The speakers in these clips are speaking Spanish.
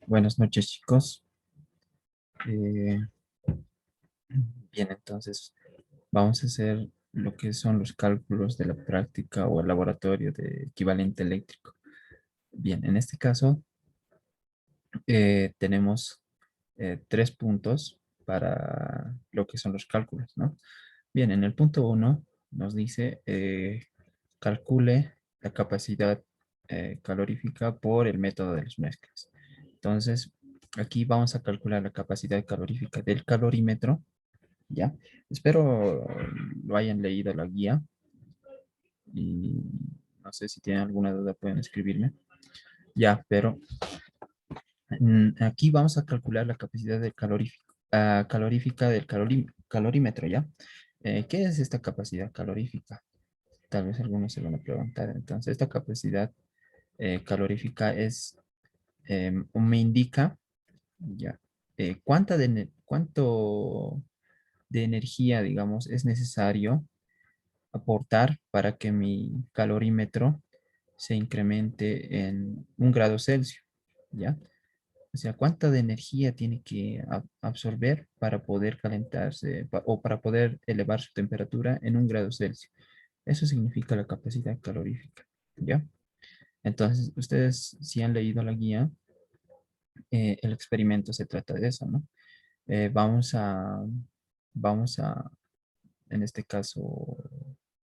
Buenas noches, chicos. Eh, bien, entonces vamos a hacer lo que son los cálculos de la práctica o el laboratorio de equivalente eléctrico. Bien, en este caso tenemos tres puntos para lo que son los cálculos, ¿no? Bien, en el punto uno nos dice calcule la capacidad calorífica por el método de las mezclas. Entonces, aquí vamos a calcular la capacidad calorífica del calorímetro. ¿Ya? Espero lo hayan leído la guía y no sé si tienen alguna duda pueden escribirme. Ya, pero aquí vamos a calcular la capacidad del calorífica del calorímetro, ¿ya? ¿Qué es esta capacidad calorífica? Tal vez algunos se van a preguntar. Entonces, esta capacidad calorífica me indica, ya, cuánto de energía, digamos, es necesario aportar para que mi calorímetro se incremente en 1 grado Celsius, ¿ya? O sea, cuánta de energía tiene que absorber para poder calentarse o para poder elevar su temperatura en 1 grado Celsius. Eso significa la capacidad calorífica, ¿ya? Entonces, ustedes si han leído la guía, el experimento se trata de eso, ¿no? Eh, vamos a, vamos a en este caso,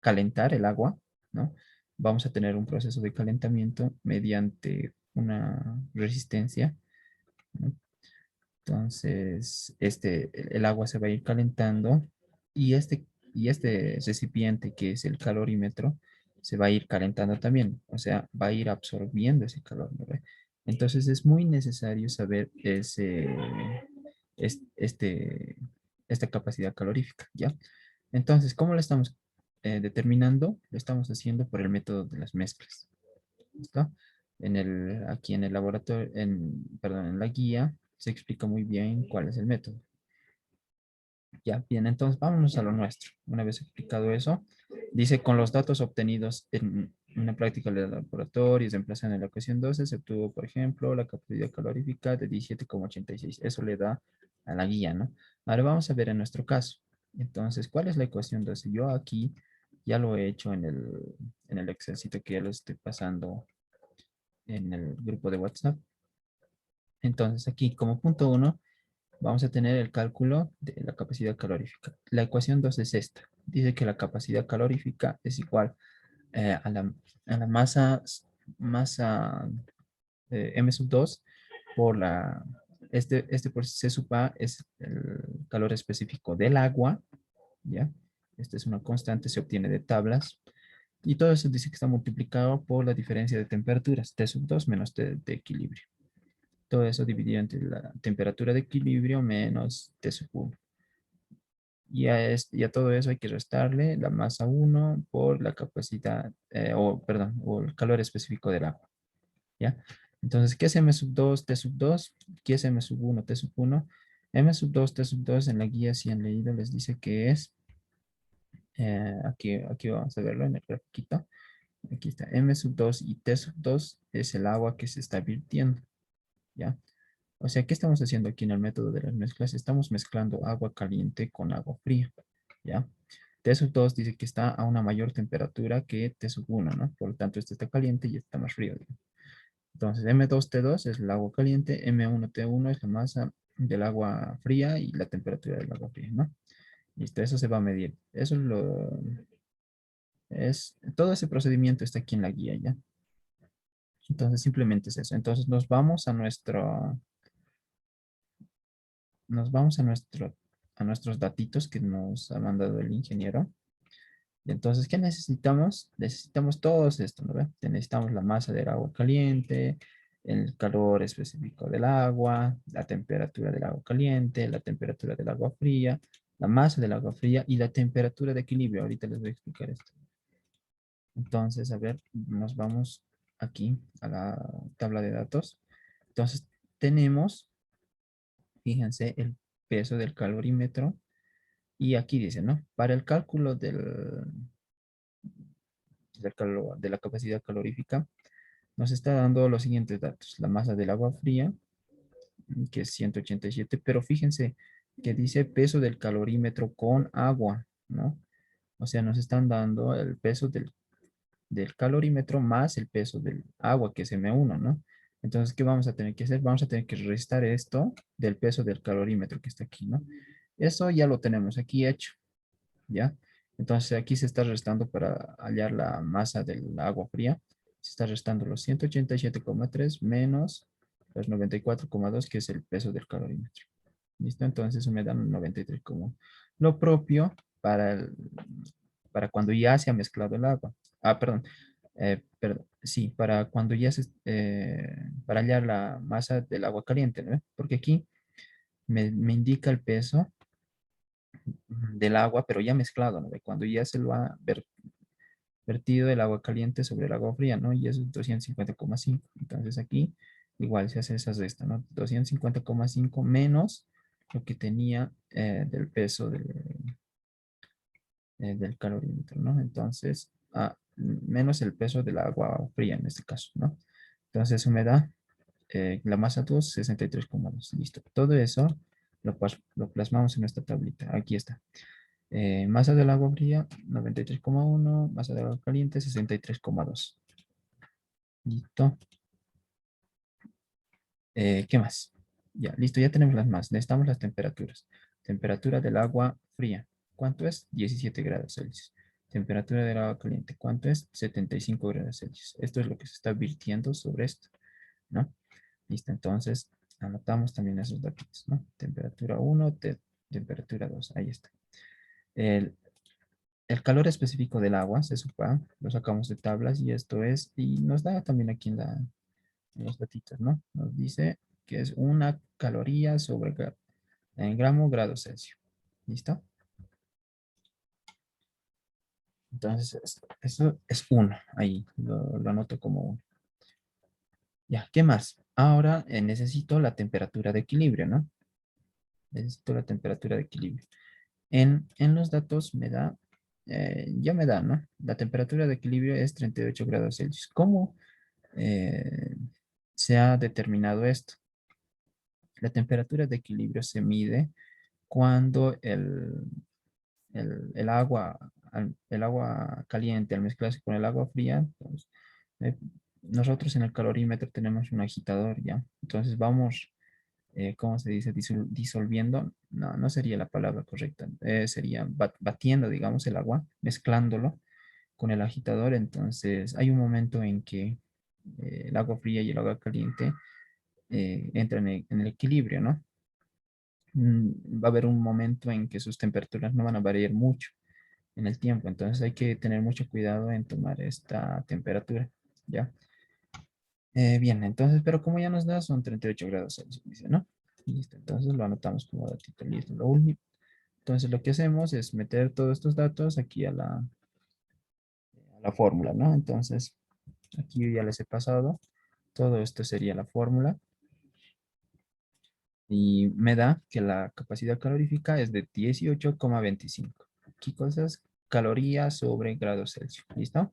calentar el agua, ¿no? Vamos a tener un proceso de calentamiento mediante una resistencia, ¿no? Entonces, el agua se va a ir calentando y este recipiente que es el calorímetro se va a ir calentando también, o sea, va a ir absorbiendo ese calor, ¿no ve? Entonces, es muy necesario saber es- este, esta capacidad calorífica, ¿ya? Entonces, ¿cómo lo estamos determinando? Lo estamos haciendo por el método de las mezclas. ¿Listo? Aquí en el laboratorio, perdón, en la guía se explica muy bien cuál es el método. Ya, bien, entonces vámonos a lo nuestro. Una vez explicado eso, dice, con los datos obtenidos en una práctica de laboratorio, se emplazan en la ecuación 12, se obtuvo, por ejemplo, la capacidad calorífica de 17,86. Eso le da a la guía, ¿no? Ahora vamos a ver en nuestro caso. Entonces, ¿cuál es la ecuación 12? Yo aquí ya lo he hecho en el Excelcito que ya lo estoy pasando en el grupo de WhatsApp. Entonces, aquí como punto uno vamos a tener el cálculo de la capacidad calorífica. La ecuación 2 es esta. Dice que la capacidad calorífica es igual a la masa M2 por este por C sub A es el calor específico del agua, ¿ya? Esta es una constante, se obtiene de tablas. Y todo eso dice que está multiplicado por la diferencia de temperaturas, T2 menos T de equilibrio. Todo eso dividido entre la temperatura de equilibrio menos T1. Y a todo eso hay que restarle la masa 1 por la capacidad, perdón, o el calor específico del agua, ¿ya? Entonces, ¿qué es M2, T2? ¿Qué es M1, T1? M2, T2 en la guía, si han leído, les dice que es, aquí vamos a verlo en el grafiquito, aquí está, M2 y T2 es el agua que se está virtiendo, ¿ya? O sea, ¿qué estamos haciendo aquí en el método de las mezclas? Estamos mezclando agua caliente con agua fría, ¿ya? T2 dice que está a una mayor temperatura que T1, ¿no? Por lo tanto, este está caliente y este está más frío, digamos. Entonces, M2T2 es el agua caliente, M1T1 es la masa del agua fría y la temperatura del agua fría, ¿no? Listo, eso se va a medir. Todo ese procedimiento está aquí en la guía, ¿ya? Entonces, simplemente es eso. Entonces, nos vamos a nuestros datitos que nos ha mandado el ingeniero. Y entonces, ¿qué necesitamos? Necesitamos todo esto, ¿no ve? Necesitamos la masa del agua caliente, el calor específico del agua, la temperatura del agua caliente, la temperatura del agua fría, la masa del agua fría y la temperatura de equilibrio. Ahorita les voy a explicar esto. Entonces, a ver, nos vamos aquí a la tabla de datos. Entonces, tenemos, fíjense, el peso del calorímetro. Y aquí dice, ¿no? Para el cálculo de la capacidad calorífica, nos está dando los siguientes datos. La masa del agua fría, que es 187, pero fíjense que dice peso del calorímetro con agua, ¿no? O sea, nos están dando el peso del calorímetro más el peso del agua, que es M1, ¿no? Entonces, ¿qué vamos a tener que hacer? Vamos a tener que restar esto del peso del calorímetro que está aquí, ¿no? Eso ya lo tenemos aquí hecho, ¿ya? Entonces, aquí se está restando para hallar la masa del agua fría. Se está restando los 187,3 menos los 94,2, que es el peso del calorímetro. ¿Listo? Entonces, eso me da 93 como lo propio para, para cuando ya se ha mezclado el agua. Ah, perdón. Perdón, sí, para cuando ya para hallar la masa del agua caliente, ¿no? Porque aquí me indica el peso del agua, pero ya mezclado, ¿no? De cuando ya se lo ha vertido el agua caliente sobre el agua fría, ¿no? Y eso es 250,5. Entonces aquí igual se hace esa resta, ¿no? 250,5 menos lo que tenía del peso del calorímetro, ¿no? Entonces, menos el peso del agua fría en este caso, ¿no? Entonces eso me da la masa 2, 63,2. Listo. Todo eso lo plasmamos en nuestra tablita. Aquí está. Masa del agua fría, 93,1. Masa del agua caliente, 63,2. Listo. ¿Qué más? Ya, listo, ya tenemos las más. Necesitamos las temperaturas. Temperatura del agua fría. ¿Cuánto es? 17 grados Celsius. Temperatura del agua caliente. ¿Cuánto es? 75 grados Celsius. Esto es lo que se está virtiendo sobre esto, ¿no? Listo, entonces anotamos también esos datos, ¿no? Temperatura 1, temperatura 2, ahí está. El, el calor específico del agua se supa, lo sacamos de tablas y esto es, y nos da también aquí en los datitos, ¿no? Nos dice que es una caloría sobre en gramo grado Celsius. ¿Listo? Entonces, eso es uno, ahí lo anoto como uno. Ya, ¿qué más? Ahora necesito la temperatura de equilibrio, ¿no? Necesito la temperatura de equilibrio. En los datos me da, ya me da, ¿no? La temperatura de equilibrio es 38 grados Celsius. ¿Cómo eh, se ha determinado esto? La temperatura de equilibrio se mide cuando el agua, el agua caliente al mezclarse con el agua fría, pues, eh, nosotros en el calorímetro tenemos un agitador, ¿ya? Entonces vamos, ¿cómo se dice? Disolviendo, no, no sería la palabra correcta, sería batiendo, digamos, el agua, mezclándolo con el agitador. Entonces hay un momento en que el agua fría y el agua caliente entran en el equilibrio, ¿no? Va a haber un momento en que sus temperaturas no van a variar mucho en el tiempo, entonces hay que tener mucho cuidado en tomar esta temperatura, ¿ya? Bien, entonces, pero como ya nos da, son 38 grados Celsius, dice, ¿no? Listo, entonces lo anotamos como datito, listo, lo único. Entonces lo que hacemos es meter todos estos datos aquí a la fórmula, ¿no? Entonces, aquí yo ya les he pasado, todo esto sería la fórmula y me da que la capacidad calorífica es de 18,25. Aquí cosas, calorías sobre grados Celsius, ¿listo?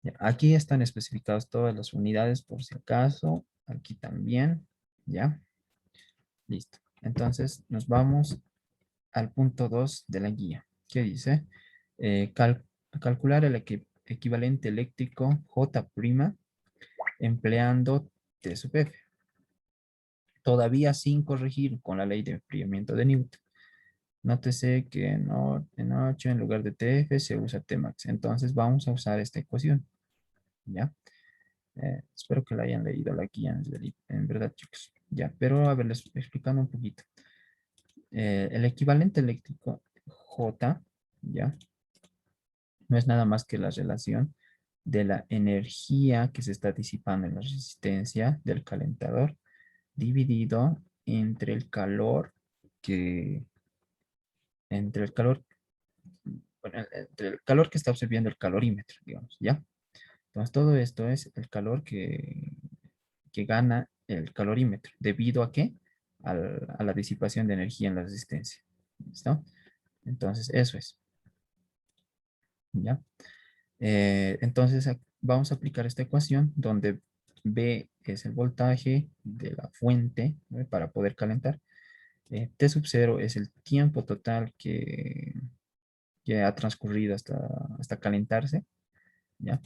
Ya, aquí están especificadas todas las unidades por si acaso. Aquí también. ¿Ya? Listo. Entonces nos vamos al punto 2 de la guía. ¿Qué dice? Calcular el equivalente eléctrico J' empleando T sub F. Todavía sin corregir con la ley de enfriamiento de Newton. Nótese que en 8 en lugar de TF se usa Tmax. Entonces vamos a usar esta ecuación. ¿Ya? Espero que la hayan leído la guía en verdad, chicos. Ya, pero a ver, les explicando un poquito. El equivalente eléctrico J, ya, no es nada más que la relación de la energía que se está disipando en la resistencia del calentador dividido entre el calor que, entre el calor, bueno, entre el calor que está absorbiendo el calorímetro, digamos, ¿ya? Entonces todo esto es el calor que gana el calorímetro. ¿Debido a qué? A la disipación de energía en la resistencia. ¿Listo? Entonces, eso es. ¿Ya? Entonces, vamos a aplicar esta ecuación donde B es el voltaje de la fuente, ¿no? Para poder calentar. T sub 0 es el tiempo total que ha transcurrido hasta calentarse, ¿ya?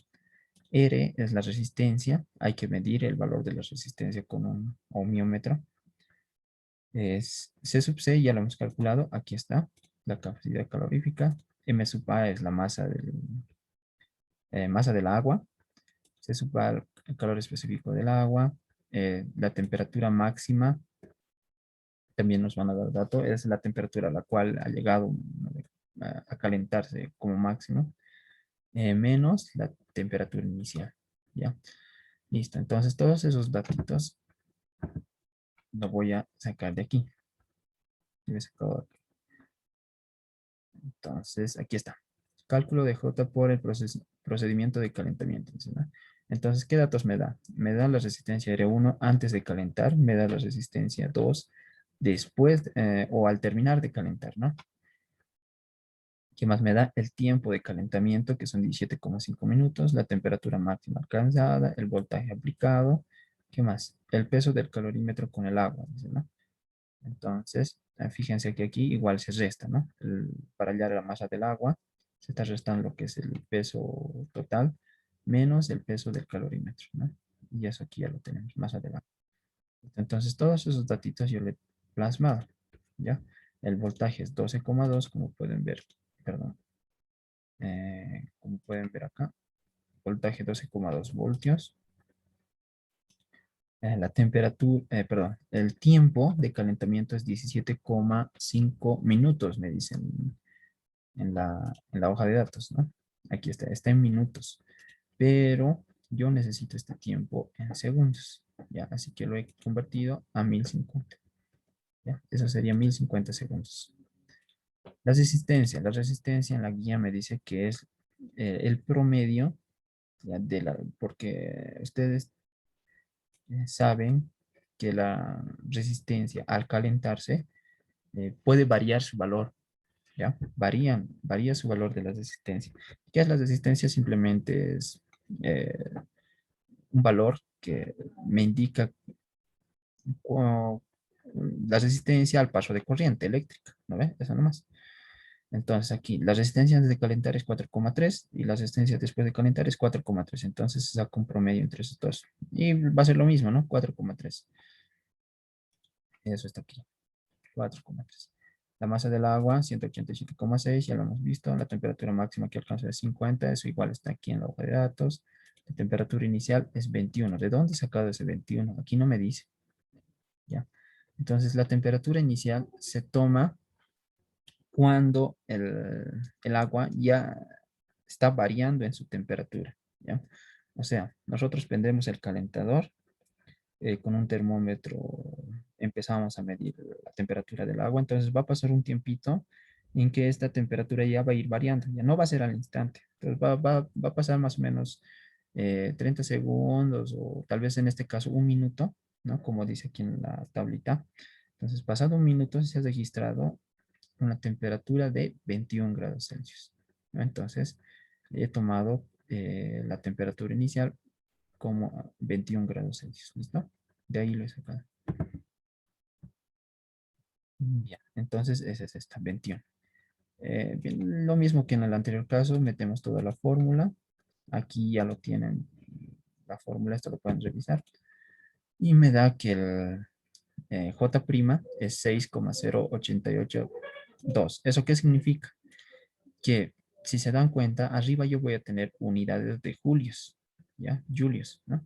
R es la resistencia, hay que medir el valor de la resistencia con un ohmiómetro. Es C sub C, ya lo hemos calculado, aquí está, la capacidad calorífica. M sub A es la masa del agua. C sub A, el calor específico del agua. La temperatura máxima, también nos van a dar dato, es la temperatura a la cual ha llegado, ¿no?, a calentarse como máximo, menos la temperatura inicial, ¿ya? Listo, entonces todos esos datitos los voy a sacar de aquí. Entonces, aquí está. Cálculo de J por el procedimiento de calentamiento. ¿No? Entonces, ¿qué datos me da? Me da la resistencia R1 antes de calentar, me da la resistencia 2 después o al terminar de calentar, ¿no? ¿Qué más me da? El tiempo de calentamiento, que son 17,5 minutos, la temperatura máxima alcanzada, el voltaje aplicado. ¿Qué más? El peso del calorímetro con el agua, dice, ¿no? Entonces, fíjense que aquí igual se resta, ¿no? Para hallar la masa del agua, se está restando lo que es el peso total menos el peso del calorímetro, ¿no? Y eso aquí ya lo tenemos, masa del agua. Entonces, todos esos datitos yo le he plasmado, ¿ya? El voltaje es 12,2, como pueden ver, perdón, como pueden ver acá, voltaje 12,2 voltios. La temperatura, perdón, el tiempo de calentamiento es 17,5 minutos, me dicen en la hoja de datos, ¿no? Aquí está en minutos, pero yo necesito este tiempo en segundos, ¿ya? Así que lo he convertido a 1050, ¿ya? Eso sería 1050 segundos. La resistencia en la guía me dice que es el promedio, ¿ya? Porque ustedes saben que la resistencia al calentarse puede variar su valor, ¿ya? Varía su valor de la resistencia. ¿Qué es la resistencia? Simplemente es eh, un valor que me indica cu- la resistencia al paso de corriente eléctrica, ¿no ve? Eso nomás. Entonces aquí, la resistencia antes de calentar es 4,3 y la resistencia después de calentar es 4,3. Entonces se saca un promedio entre esos dos. Y va a ser lo mismo, ¿no? 4,3. Eso está aquí. 4,3. La masa del agua, 187,6, ya lo hemos visto. La temperatura máxima que alcanza es 50, eso igual está aquí en la hoja de datos. La temperatura inicial es 21. ¿De dónde he sacado ese 21? Aquí no me dice. ¿Ya? Entonces, la temperatura inicial se toma cuando el agua ya está variando en su temperatura. ¿Ya? O sea, nosotros prendemos el calentador con un termómetro empezamos a medir la temperatura del agua, entonces va a pasar un tiempito en que esta temperatura ya va a ir variando, ya no va a ser al instante, entonces va a pasar más o menos 30 segundos o tal vez en este caso un minuto, ¿no? Como dice aquí en la tablita. Entonces, pasado un minuto se ha registrado una temperatura de 21 grados Celsius, ¿no? Entonces, he tomado la temperatura inicial como 21 grados Celsius, ¿listo? De ahí lo he sacado. Ya, entonces esa es esta, 21. Bien, lo mismo que en el anterior caso, metemos toda la fórmula. Aquí ya lo tienen, la fórmula, esto lo pueden revisar. Y me da que el J' es 6,0882. ¿Eso qué significa? Que si se dan cuenta, arriba yo voy a tener unidades de julios, ¿ya? Julios, ¿no?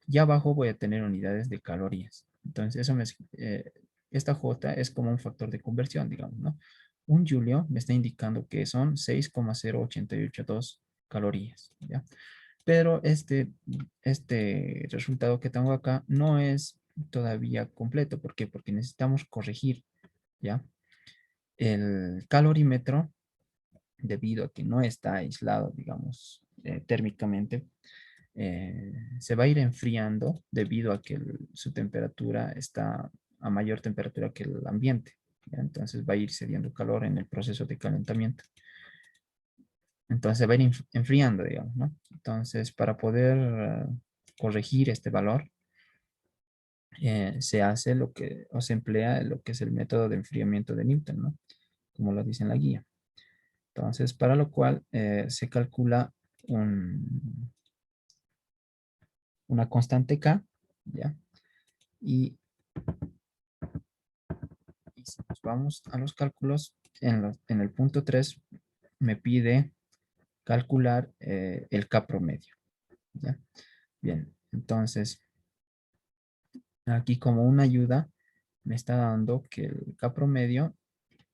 Y abajo voy a tener unidades de calorías. Entonces, esta J es como un factor de conversión, digamos, ¿no? Un julio me está indicando que son 6,0882 calorías, ¿ya? Pero este resultado que tengo acá no es todavía completo. ¿Por qué? Porque necesitamos corregir, ¿ya? El calorímetro, debido a que no está aislado, digamos, térmicamente, se va a ir enfriando debido a que su temperatura está a mayor temperatura que el ambiente, ¿ya? Entonces va a ir cediendo calor en el proceso de calentamiento. Entonces se va a ir enfriando, digamos, ¿no? Entonces, para poder corregir este valor, se hace lo que, o se emplea lo que es el método de enfriamiento de Newton, ¿no? Como lo dice en la guía. Entonces, para lo cual se calcula una constante K, ¿ya? Y, y si nos vamos a los cálculos, en el punto 3 me pide calcular el K promedio, ¿ya? Bien, entonces, aquí como una ayuda, me está dando que el K promedio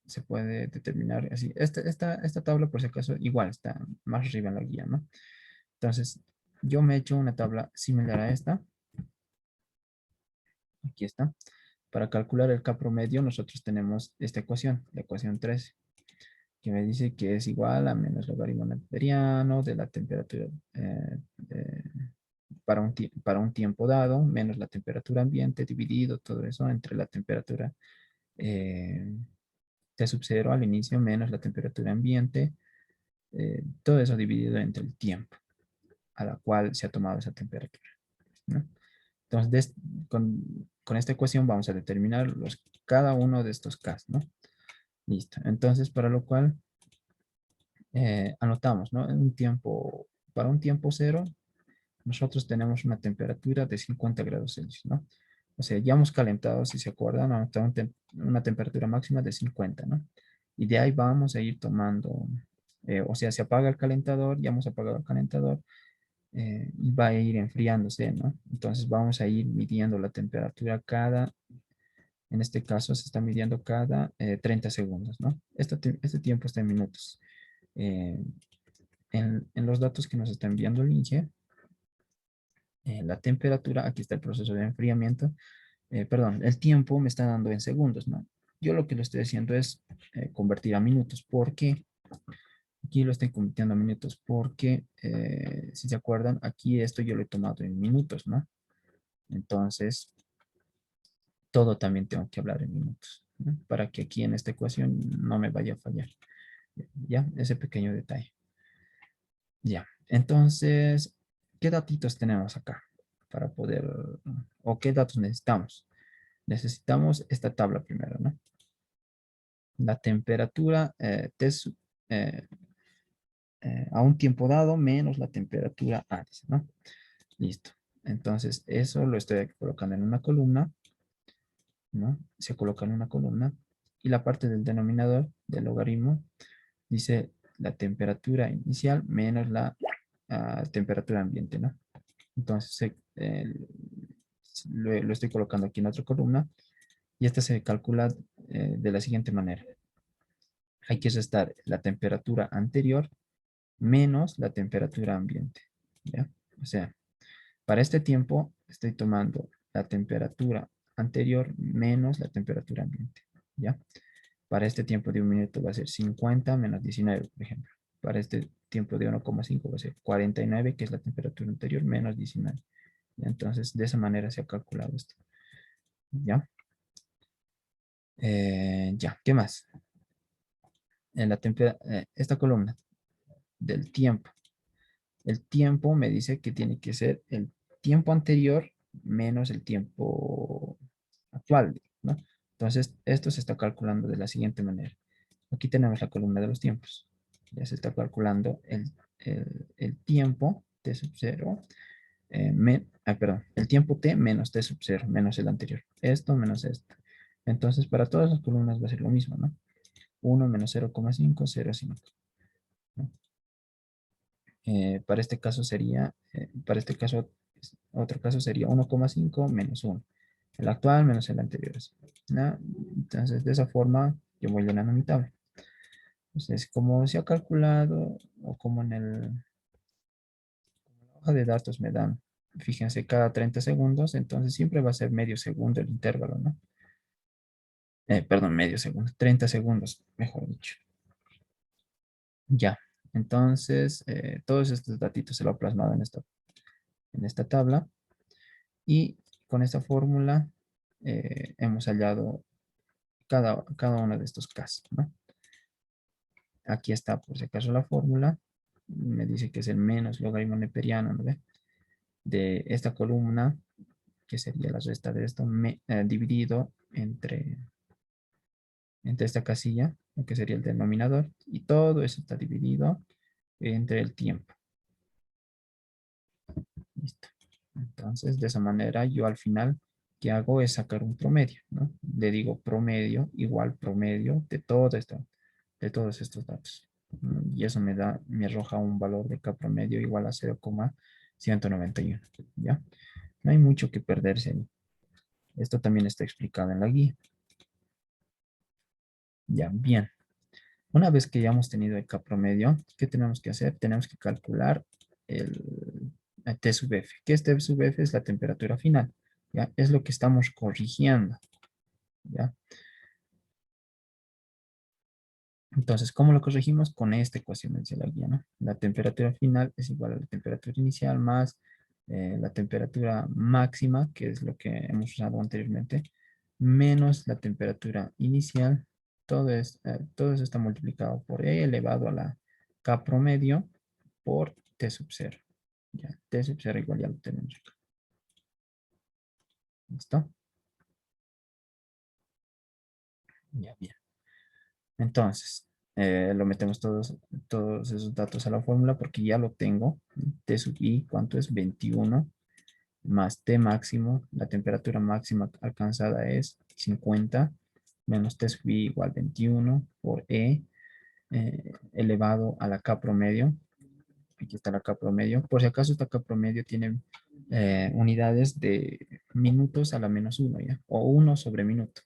se puede determinar así. Esta tabla, por si acaso, igual está más arriba en la guía, ¿no? Entonces, yo me he hecho una tabla similar a esta. Aquí está. Para calcular el K promedio, nosotros tenemos esta ecuación, la ecuación 13, que me dice que es igual a menos logaritmo neperiano de la temperatura para un tiempo dado, menos la temperatura ambiente, dividido todo eso entre la temperatura eh, T sub 0 al inicio, menos la temperatura ambiente, todo eso dividido entre el tiempo a la cual se ha tomado esa temperatura, ¿no? Entonces, con esta ecuación vamos a determinar cada uno de estos casos, ¿no? Listo. Entonces, para lo cual anotamos, ¿no? Para un tiempo cero, nosotros tenemos una temperatura de 50 grados Celsius, ¿no? O sea, ya hemos calentado, si se acuerdan, anotamos una temperatura máxima de 50, ¿no? Y de ahí vamos a ir tomando, o sea, se apaga el calentador, ya hemos apagado el calentador, y va a ir enfriándose, ¿no? Entonces vamos a ir midiendo la temperatura en este caso se está midiendo cada 30 segundos, ¿no? Este tiempo está en minutos. Eh, en los datos que nos está enviando el INGE, la temperatura, aquí está el proceso de enfriamiento, perdón, el tiempo me está dando en segundos, ¿no? Yo lo que lo estoy haciendo es convertir a minutos. ¿Por qué? Aquí lo estoy convirtiendo a minutos porque, si se acuerdan, aquí esto yo lo he tomado en minutos, ¿no? Entonces, todo también tengo que hablar en minutos, ¿no? Para que aquí en esta ecuación no me vaya a fallar. Ya, ese pequeño detalle. Ya, entonces, ¿qué datitos tenemos acá para poder, o qué datos necesitamos? Necesitamos esta tabla primero, ¿no? La temperatura eh, a un tiempo dado menos la temperatura A, dice, ¿no? Listo. Entonces, eso lo estoy colocando en una columna, ¿no? Se coloca en una columna y la parte del denominador del logaritmo dice la temperatura inicial menos la temperatura ambiente, ¿no? Entonces, lo estoy colocando aquí en otra columna y esta se calcula de la siguiente manera. Hay que restar la temperatura anterior menos la temperatura ambiente, ¿ya? O sea, para este tiempo estoy tomando la temperatura anterior menos la temperatura ambiente, ¿ya? Para este tiempo de un minuto va a ser 50 menos 19, por ejemplo. Para este tiempo de 1,5 va a ser 49, que es la temperatura anterior, menos 19. Entonces, de esa manera se ha calculado esto. ¿Ya? Ya, ¿qué más? Esta columna del tiempo. El tiempo me dice que tiene que ser el tiempo anterior menos el tiempo actual, ¿no? Entonces, esto se está calculando de la siguiente manera. Aquí tenemos la columna de los tiempos. Ya se está calculando el tiempo t sub 0, perdón, el tiempo t menos t sub 0, menos el anterior. Esto menos esto. Entonces, para todas las columnas va a ser lo mismo, ¿no? 1 menos 0,5, 0,5. ¿No? Para este caso, otro caso sería 1,5 menos 1. El actual menos el anterior. ¿No? Entonces, de esa forma, yo voy llenando mi tabla. Entonces, como se ha calculado, o como en la hoja de datos me dan, fíjense, cada 30 segundos, entonces siempre va a ser medio segundo el intervalo, ¿no? Perdón, medio segundo, 30 segundos, mejor dicho. Ya, entonces, todos estos datitos se lo he plasmado en esta tabla y con esta fórmula hemos hallado cada uno de estos casos, ¿no? Aquí está, por si acaso, la fórmula. Me dice que es el menos logaritmo neperiano, ¿no ve? De esta columna que sería la resta de esto, dividido entre esta casilla, lo que sería el denominador, y todo eso está dividido entre el tiempo. Listo. Entonces, de esa manera, yo al final, ¿qué hago? Es sacar un promedio, ¿no? Le digo promedio igual promedio de todo esto, de todos estos datos. Y eso me arroja un valor de K promedio igual a 0,191, ¿ya? No hay mucho que perderse ahí. Esto también está explicado en la guía. Ya, bien. Una vez que ya hemos tenido el K promedio, ¿qué tenemos que hacer? Tenemos que calcular el T sub F. ¿Qué es T sub F? Es la temperatura final. ¿Ya? Es lo que estamos corrigiendo. ¿Ya? Entonces, ¿cómo lo corregimos? Con esta ecuación de la guía, ¿no? La temperatura final es igual a la temperatura inicial más la temperatura máxima, que es lo que hemos usado anteriormente, menos la temperatura inicial. Todo eso está multiplicado por E elevado a la K promedio por T sub 0. Ya, T sub 0 igual ya lo tenemos acá. ¿Listo? Ya, bien. Entonces, lo metemos todos esos datos a la fórmula porque ya lo tengo. T sub I, ¿cuánto es? 21 más T máximo. La temperatura máxima alcanzada es 50 menos T sub I igual 21 por E elevado a la K promedio. Aquí está la K promedio. Por si acaso esta K promedio tiene unidades de minutos a la menos 1, ¿ya? O 1 sobre minuto.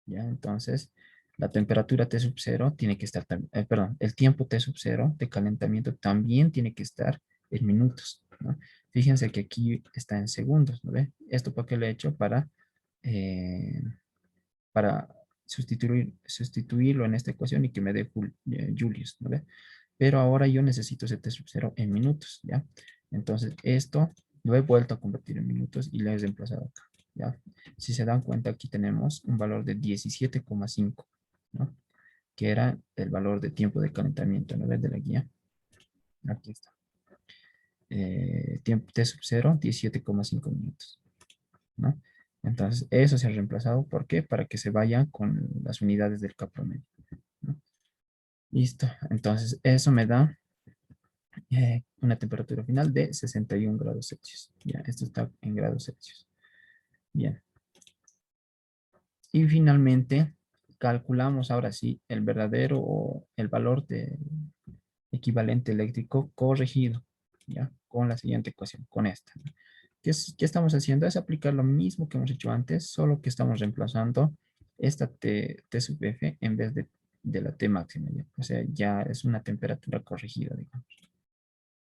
¿Ya? Entonces, la temperatura T sub 0 tiene que estar, perdón, el tiempo T sub 0 de calentamiento también tiene que estar en minutos, ¿no? Fíjense que aquí está en segundos, ¿no ve? ¿Esto por qué lo he hecho? Eh, para sustituirlo en esta ecuación y que me dé Julius, ¿no ve? Pero ahora yo necesito ese T sub 0 en minutos, ¿ya? Entonces, esto lo he vuelto a convertir en minutos y lo he reemplazado acá, ¿ya? Si se dan cuenta, aquí tenemos un valor de 17,5, ¿no? Que era el valor de tiempo de calentamiento, ¿no ves? De la guía. Aquí está. Tiempo T sub 0, 17,5 minutos, ¿no? Entonces, eso se ha reemplazado. ¿Por qué? Para que se vaya con las unidades del K promedio, ¿no? Listo. Entonces, eso me da una temperatura final de 61 grados Celsius. Ya, esto está en grados Celsius. Bien. Y finalmente, calculamos ahora sí el verdadero o el valor de equivalente eléctrico corregido, ¿ya? Con la siguiente ecuación, con esta. ¿Qué estamos haciendo? Es aplicar lo mismo que hemos hecho antes, solo que estamos reemplazando esta T sub F en vez de la T máxima, ¿ya? O sea, ya es una temperatura corregida, digamos.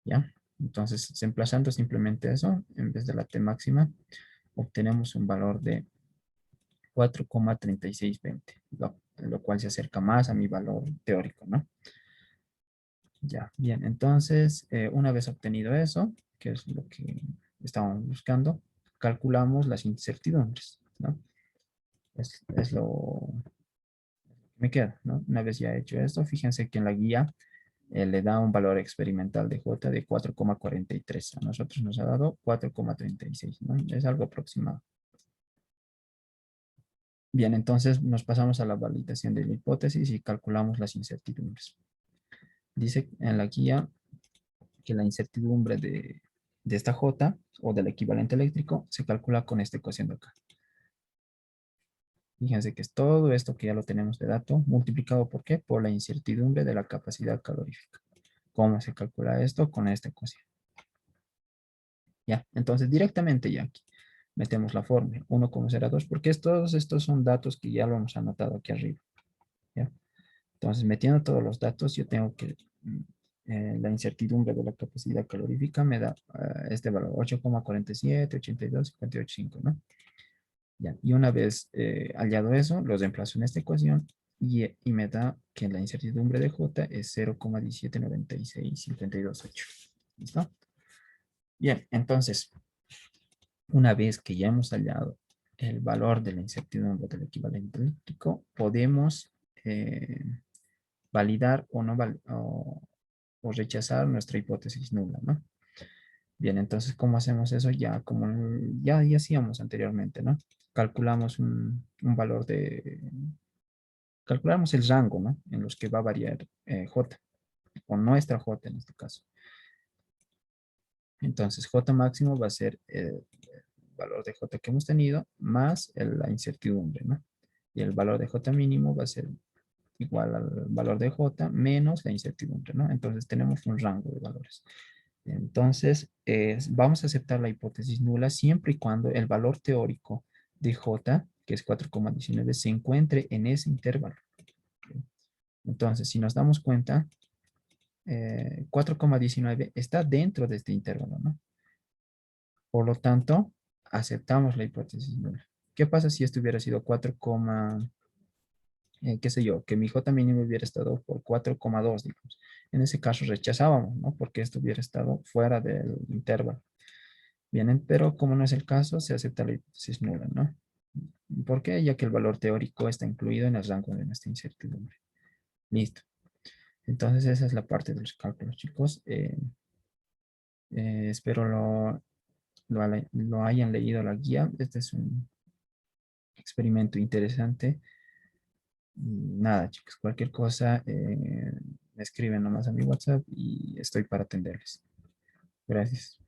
¿Ya? Entonces, reemplazando simplemente eso, en vez de la T máxima, obtenemos un valor de 4,3620, lo cual se acerca más a mi valor teórico, ¿no? Ya, bien, entonces, una vez obtenido eso, que es lo que estábamos buscando, calculamos las incertidumbres, ¿no? Es lo que me queda, ¿no? Una vez ya hecho esto, fíjense que en la guía le da un valor experimental de J de 4,43. A nosotros nos ha dado 4,36, ¿no? Es algo aproximado. Bien, entonces nos pasamos a la validación de la hipótesis y calculamos las incertidumbres. Dice en la guía que la incertidumbre de esta J o del equivalente eléctrico se calcula con esta ecuación de acá. Fíjense que es todo esto que ya lo tenemos de dato, multiplicado ¿por qué? Por la incertidumbre de la capacidad calorífica. ¿Cómo se calcula esto? Con esta ecuación. Ya, entonces directamente ya aquí metemos la fórmula 1,02 porque todos estos son datos que ya lo hemos anotado aquí arriba. ¿Ya? Entonces, metiendo todos los datos, yo tengo que la incertidumbre de la capacidad calorífica me da este valor, 8,47, 82, 58,5, ¿no? Ya, y una vez hallado eso, lo reemplazo en esta ecuación y me da que la incertidumbre de J es 0,179652,8. ¿Listo? Bien, entonces, una vez que ya hemos hallado el valor de la incertidumbre del equivalente eléctrico, podemos validar o no o rechazar nuestra hipótesis nula, ¿no? Bien, entonces, ¿cómo hacemos eso? Ya como ya hacíamos anteriormente, ¿no? Calculamos un valor calculamos el rango, ¿no? En los que va a variar J, o nuestra J en este caso. Entonces, J máximo va a ser el valor de J que hemos tenido más la incertidumbre, ¿no? Y el valor de J mínimo va a ser igual al valor de J menos la incertidumbre, ¿no? Entonces tenemos un rango de valores. Entonces, vamos a aceptar la hipótesis nula siempre y cuando el valor teórico de J, que es 4,19, se encuentre en ese intervalo. Entonces, si nos damos cuenta, 4,19 está dentro de este intervalo, ¿no? Por lo tanto, aceptamos la hipótesis nula. ¿Qué pasa si esto hubiera sido 4, qué sé yo, que mi J mínimo hubiera estado por 4,2, digamos? En ese caso rechazábamos, ¿no? Porque esto hubiera estado fuera del intervalo. Bien, pero como no es el caso, se acepta la hipótesis nula, ¿no? ¿Por qué? Ya que el valor teórico está incluido en el rango de nuestra incertidumbre. Listo. Entonces esa es la parte de los cálculos, chicos. Espero lo hayan leído la guía. Este es un experimento interesante. Nada, chicos, cualquier cosa, me escriben nomás a mi WhatsApp y estoy para atenderles. Gracias.